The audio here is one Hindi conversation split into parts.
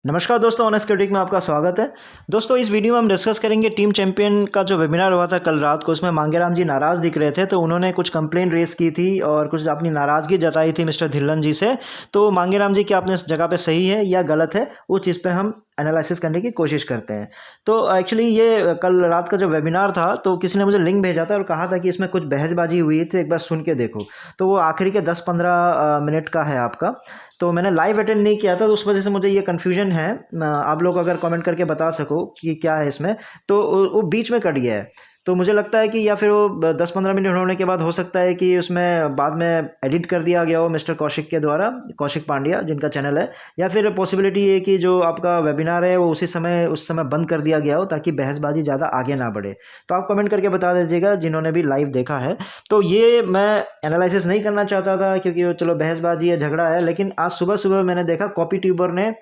नमस्कार दोस्तों, ऑनेस्ट क्रिटिक में आपका स्वागत है। दोस्तों, इस वीडियो में हम डिस्कस करेंगे टीम चैंपियन का जो वेबिनार हुआ था कल रात को। उसमें मांगेराम जी नाराज़ दिख रहे थे, तो उन्होंने कुछ कंप्लेंट रेस की थी और कुछ अपनी नाराज़गी जताई थी मिस्टर धिल्लन जी से। तो मांगेराम जी क्या अपने इस जगह पे सही है या गलत है, उस चीज़ पे हम एनालिसिस करने की कोशिश करते हैं। तो एक्चुअली ये कल रात का जो वेबिनार था, तो किसी ने मुझे लिंक भेजा था और कहा था कि इसमें कुछ बहसबाजी हुई थी, एक बार सुन के देखो। तो वो आखिरी के 10-15 मिनट का है आपका। तो मैंने लाइव अटेंड नहीं किया था, तो उस वजह से मुझे ये कन्फ्यूजन है। आप लोग अगर कमेंट करके बता सको कि क्या है इसमें, तो वो बीच में कट गया है। तो मुझे लगता है कि या फिर वो 10-15 मिनट होने के बाद हो सकता है कि उसमें बाद में एडिट कर दिया गया हो मिस्टर कौशिक के द्वारा, कौशिक पांड्या जिनका चैनल है। या फिर पॉसिबिलिटी ये कि जो आपका वेबिनार है वो उस समय बंद कर दिया गया हो, ताकि बहसबाजी ज़्यादा आगे ना बढ़े। तो आप कमेंट करके बता दीजिएगा जिन्होंने भी लाइव देखा है। तो ये मैं एनालिसिस नहीं करना चाहता था, क्योंकि वो चलो बहसबाजी है, झगड़ा है, लेकिन आज सुबह सुबह मैंने देखा कॉपी ट्यूबर ने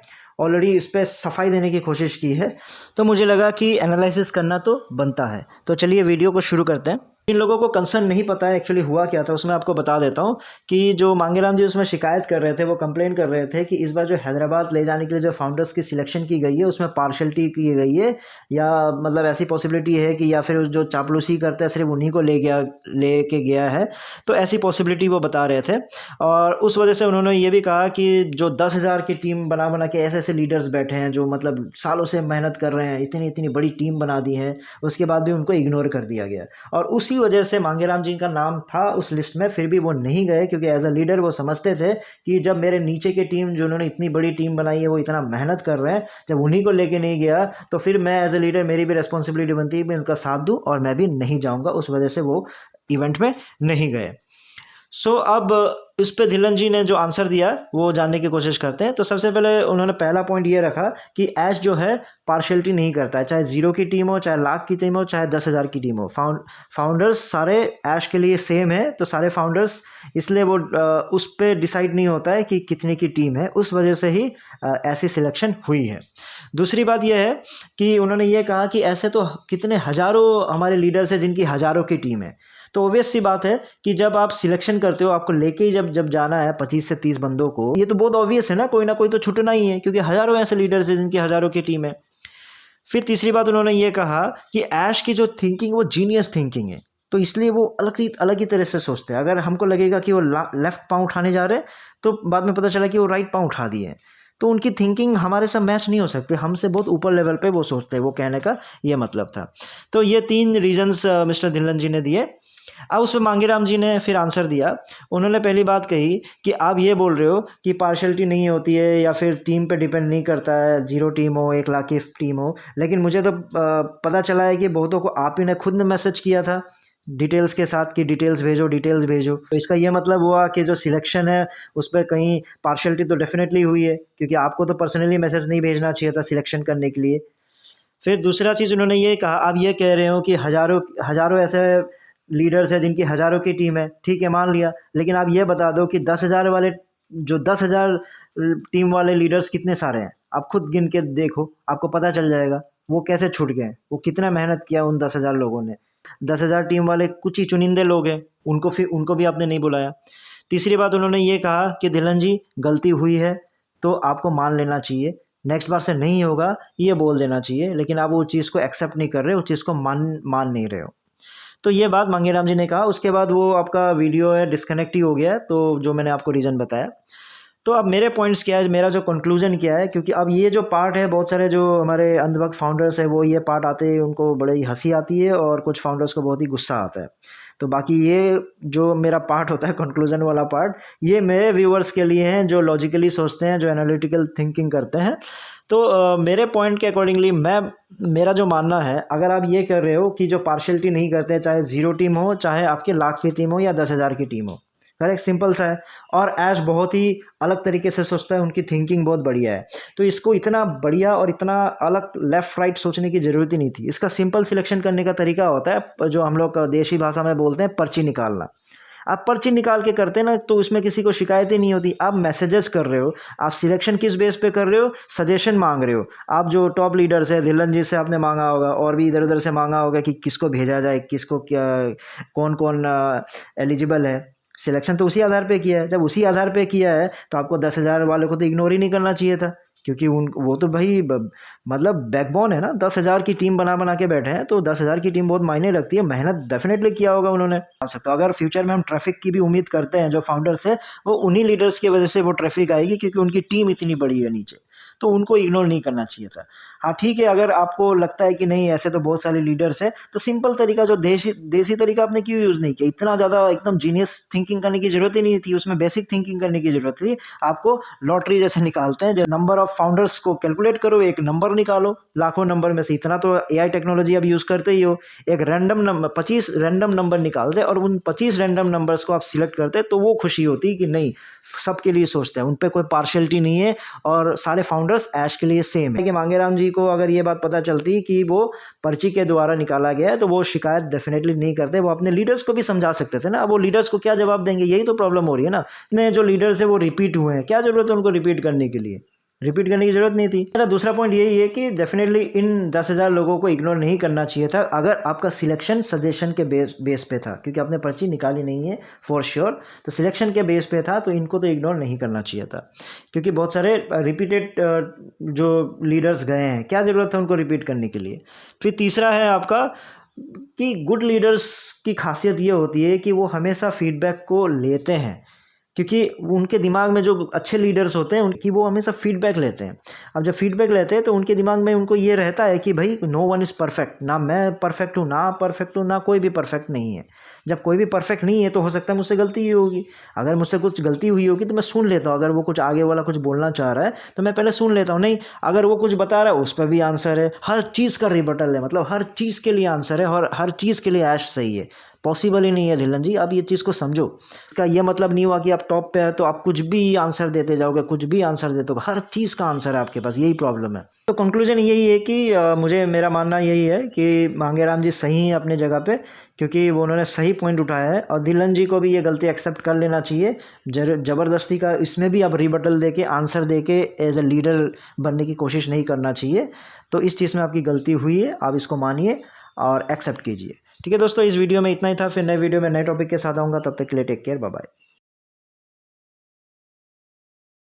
ऑलरेडी इस पर सफाई देने की कोशिश की है। तो मुझे लगा कि एनालिसिस करना तो बनता है। तो चलिए वीडियो को शुरू करते हैं। जिन लोगों को कंसर्न नहीं पता है एक्चुअली हुआ क्या था, उसमें आपको बता देता हूँ कि जो मांगेराम जी उसमें शिकायत कर रहे थे, वो कंप्लेन कर रहे थे कि इस बार जो हैदराबाद ले जाने के लिए जो फाउंडर्स की सिलेक्शन की गई है उसमें पार्शलिटी की गई है, या मतलब ऐसी पॉसिबिलिटी है कि या फिर जो चापलूसी करते हैं सिर्फ उन्हीं को लेके गया है। तो ऐसी पॉसिबिलिटी वो बता रहे थे। और उस वजह से उन्होंने ये भी कहा कि जो 10,000 की टीम बना बना के ऐसे ऐसे लीडर्स बैठे हैं जो मतलब सालों से मेहनत कर रहे हैं, इतनी इतनी बड़ी टीम बना दी है, उसके बाद भी उनको इग्नोर कर दिया गया। और उसी वजह से मांगेराम जी का नाम था उस लिस्ट में, फिर भी वो नहीं गए, क्योंकि एज अ लीडर वो समझते थे कि जब मेरे नीचे की टीम, जो उन्होंने इतनी बड़ी टीम बनाई है, वो इतना मेहनत कर रहे हैं, जब उन्हीं को लेके नहीं गया तो फिर मैं एज अ लीडर, मेरी भी रिस्पॉन्सिबिलिटी बनती है, मैं उनका साथ दूं, और मैं भी नहीं जाऊंगा। उस वजह से वो इवेंट में नहीं गए। अब इस पे धिल्लन जी ने जो आंसर दिया वो जानने की कोशिश करते हैं। तो सबसे पहले उन्होंने पहला पॉइंट ये रखा कि ऐश जो है पार्शियलिटी नहीं करता है, चाहे 0 की टीम हो, चाहे लाख की टीम हो, चाहे 10,000 की टीम हो। फाउंडर्स सारे ऐश के लिए सेम है, तो सारे फाउंडर्स, इसलिए वो उस पर डिसाइड नहीं होता है कि कितने की टीम है, उस वजह से ही ऐसी सिलेक्शन हुई है। दूसरी बात यह है कि उन्होंने ये कहा कि ऐसे तो कितने हज़ारों हमारे लीडर्स हैं जिनकी हज़ारों की टीम है। तो ऑब्वियस सी बात है कि जब आप सिलेक्शन करते हो, आपको लेके ही जब जब जाना है 25 से 30 बंदों को, ये तो बहुत ऑब्वियस है ना कोई तो छूटना ही है, क्योंकि हज़ारों ऐसे लीडर्स हैं जिनकी हज़ारों की टीम है। फिर तीसरी बात उन्होंने ये कहा कि ऐश की जो थिंकिंग वो जीनियस थिंकिंग है, तो इसलिए वो अलग ही तरह से सोचते हैं। अगर हमको लगेगा कि वो लेफ्ट पाँव उठाने जा रहे हैं, तो बाद में पता चला कि वो राइट पाँव उठा दिए हैं। तो उनकी थिंकिंग हमारे साथ मैच नहीं हो सकती, हमसे बहुत ऊपर लेवल पे वो सोचते हैं। वो कहने का ये मतलब था। तो ये 3 रीजंस मिस्टर धिल्लन जी ने दिए। अब उसमें मांगेराम जी ने फिर आंसर दिया। उन्होंने पहली बात कही कि आप ये बोल रहे हो कि पार्शलिटी नहीं होती है या फिर टीम पे डिपेंड नहीं करता है, 0 टीम हो, 1 लाख की टीम हो। लेकिन मुझे तो पता चला है कि बहुतों को आप ही ने खुद ने मैसेज किया था डिटेल्स के साथ कि डिटेल्स भेजो, डिटेल्स भेजो। तो इसका ये मतलब हुआ कि जो सिलेक्शन है उस पर कहीं पार्शलिटी तो डेफिनेटली हुई है, क्योंकि आपको तो पर्सनली मैसेज नहीं भेजना चाहिए था सिलेक्शन करने के लिए। फिर दूसरा चीज़ उन्होंने ये कहा, आप ये कह रहे हो कि हज़ारों हज़ारों ऐसे लीडर्स हैं जिनकी हज़ारों की टीम है, ठीक है मान लिया, लेकिन आप ये बता दो कि 10,000 वाले, जो 10,000 टीम वाले लीडर्स कितने सारे हैं, आप खुद गिन के देखो, आपको पता चल जाएगा वो कैसे छूट गए, वो कितना मेहनत किया उन 10,000 लोगों ने। 10,000 टीम वाले कुछ ही चुनिंदे लोग हैं, उनको भी आपने नहीं बुलाया। तीसरी बात उन्होंने ये कहा कि धिल्लन जी गलती हुई है तो आपको मान लेना चाहिए, नेक्स्ट बार से नहीं होगा ये बोल देना चाहिए, लेकिन आप वो चीज़ को एक्सेप्ट नहीं कर रहे, उस चीज़ को मान नहीं रहे हो। तो ये बात मांगेराम जी ने कहा। उसके बाद वो आपका वीडियो है डिस्कनेक्ट ही हो गया है, तो जो मैंने आपको रीज़न बताया। तो अब मेरे पॉइंट्स क्या है, मेरा जो कंक्लूजन क्या है, क्योंकि अब ये जो पार्ट है, बहुत सारे जो हमारे अंधभक्त फाउंडर्स है वो ये पार्ट आते ही उनको बड़ी हंसी आती है, और कुछ फाउंडर्स को बहुत ही गुस्सा आता है। तो बाकी ये जो मेरा पार्ट होता है कंक्लूजन वाला पार्ट, ये मेरे व्यूअर्स के लिए हैं जो लॉजिकली सोचते हैं, जो एनालिटिकल थिंकिंग करते हैं। तो मेरे पॉइंट के अकॉर्डिंगली मेरा जो मानना है, अगर आप ये कर रहे हो कि जो पार्शलिटी नहीं करते, चाहे 0 टीम हो, चाहे आपके लाख की टीम हो या 10,000 की टीम हो, करेक्ट, सिंपल सा है। और ऐश बहुत ही अलग तरीके से सोचता है, उनकी थिंकिंग बहुत बढ़िया है। तो इसको इतना बढ़िया और इतना अलग लेफ़्ट राइट सोचने की ज़रूरत ही नहीं थी। इसका सिंपल सिलेक्शन करने का तरीका होता है, जो हम लोग देशी भाषा में बोलते हैं, पर्ची निकालना। आप पर्ची निकाल के करते ना, तो उसमें किसी को शिकायत ही नहीं होती। आप मैसेजेस कर रहे हो, आप सिलेक्शन किस बेस पे कर रहे हो, सजेशन मांग रहे हो। आप जो टॉप लीडर्स है, धिल्लन जी से आपने मांगा होगा, और भी इधर उधर से मांगा होगा कि किसको भेजा जाए, किसको क्या, कौन कौन एलिजिबल है। सिलेक्शन तो उसी आधार पे किया है। जब उसी आधार पे किया है तो आपको 10,000 वालों को तो इग्नोर ही नहीं करना चाहिए था। क्योंकि उन वो तो भाई मतलब बैकबोन है ना, 10,000 की टीम बना बना के बैठे हैं, तो 10,000 की टीम बहुत मायने रखती है। मेहनत डेफिनेटली किया होगा उन्होंने। तो अगर फ्यूचर में हम ट्रैफिक की भी उम्मीद करते हैं, जो फाउंडर्स है वो उन्हीं लीडर्स की वजह से वो ट्रैफिक आएगी, क्योंकि उनकी टीम इतनी बड़ी है नीचे, तो उनको इग्नोर नहीं करना चाहिए था। हाँ ठीक है, अगर आपको लगता है कि नहीं ऐसे तो बहुत सारे लीडर्स हैं, तो सिंपल तरीका जो देसी देसी तरीका आपने क्यों यूज़ नहीं किया? इतना ज़्यादा एकदम जीनियस थिंकिंग करने की ज़रूरत ही नहीं थी, उसमें बेसिक थिंकिंग करने की ज़रूरत थी। आपको लॉटरी जैसे निकालते हैं, जो नंबर ऑफ फाउंडर्स को कैलकुलेट करो, एक नंबर निकालो, लाखों नंबर में से इतना तो एआई टेक्नोलॉजी अब यूज़ करते ही हो। एक रैंडम नंबर 25 रैंडम नंबर निकालते और उन 25 रैंडम नंबर्स को आप सिलेक्ट करते, तो वो खुशी होती कि नहीं सबके लिए सोचते हैं, उन पे कोई पार्शियलिटी नहीं है और सारे फाउंडर्स ऐश के लिए सेम है। कि मांगेराम जी को अगर ये बात पता चलती कि वो पर्ची के द्वारा निकाला गया है, तो वो शिकायत डेफिनेटली नहीं करते, वो अपने लीडर्स को भी समझा सकते थे ना। अब वो लीडर्स को क्या जवाब देंगे? यही तो प्रॉब्लम हो रही है ना। इतने जो लीडर्स है वो रिपीट हुए हैं, क्या जरूरत है उनको रिपीट करने के लिए? रिपीट करने की जरूरत नहीं थी। मेरा दूसरा पॉइंट यही है कि डेफिनेटली इन 10,000 लोगों को इग्नोर नहीं करना चाहिए था, अगर आपका सिलेक्शन सजेशन के बेस पे था, क्योंकि आपने पर्ची निकाली नहीं है फॉर श्योर, तो सिलेक्शन के बेस पे था, तो इनको तो इग्नोर नहीं करना चाहिए था। क्योंकि बहुत सारे रिपीटेड जो लीडर्स गए हैं, क्या ज़रूरत है उनको रिपीट करने के लिए? फिर तीसरा है आपका कि गुड लीडर्स की खासियत ये होती है कि वो हमेशा फीडबैक को लेते हैं, क्योंकि उनके दिमाग में जो अच्छे लीडर्स होते हैं उनकी वो हमेशा फीडबैक लेते हैं। अब जब फीडबैक लेते हैं तो उनके दिमाग में उनको ये रहता है कि भाई नो वन इज़ परफेक्ट, ना मैं परफेक्ट हूँ, ना आप परफेक्ट हूँ, ना कोई भी परफेक्ट नहीं है। जब कोई भी परफेक्ट नहीं है तो हो सकता है मुझसे गलती ही होगी। अगर मुझसे कुछ गलती हुई होगी तो मैं सुन लेता हूँ, अगर वो कुछ आगे वाला कुछ बोलना चाह रहा है तो मैं पहले सुन लेता हूँ। नहीं, अगर वो कुछ बता रहा है उस पर भी आंसर है, हर चीज़ का रिबटल है, मतलब हर चीज़ के लिए आंसर है और हर चीज़ के लिए ऐश सही है। पॉसिबल ही नहीं है धिलन जी, आप ये चीज़ को समझो। इसका ये मतलब नहीं हुआ कि आप टॉप पे है तो आप कुछ भी आंसर देते जाओगे, कुछ भी आंसर देते हो, हर चीज़ का आंसर है आपके पास, यही प्रॉब्लम है। तो कंक्लूजन यही है कि मुझे मेरा मानना यही है कि मांगेराम जी सही हैं अपने जगह पे, क्योंकि वो उन्होंने सही पॉइंट उठाया है और धिलन जी को भी ये गलती एक्सेप्ट कर लेना चाहिए। ज़बरदस्ती का इसमें भी अब रिबटल दे के आंसर दे के एज ए लीडर बनने की कोशिश नहीं करना चाहिए। तो इस चीज़ में आपकी गलती हुई है, आप इसको मानिए और एक्सेप्ट कीजिए। ठीक है दोस्तों, इस वीडियो में इतना ही था। फिर नए वीडियो में नए टॉपिक के साथ आऊँगा, तब तक के लिए टेक केयर, बाय बाय।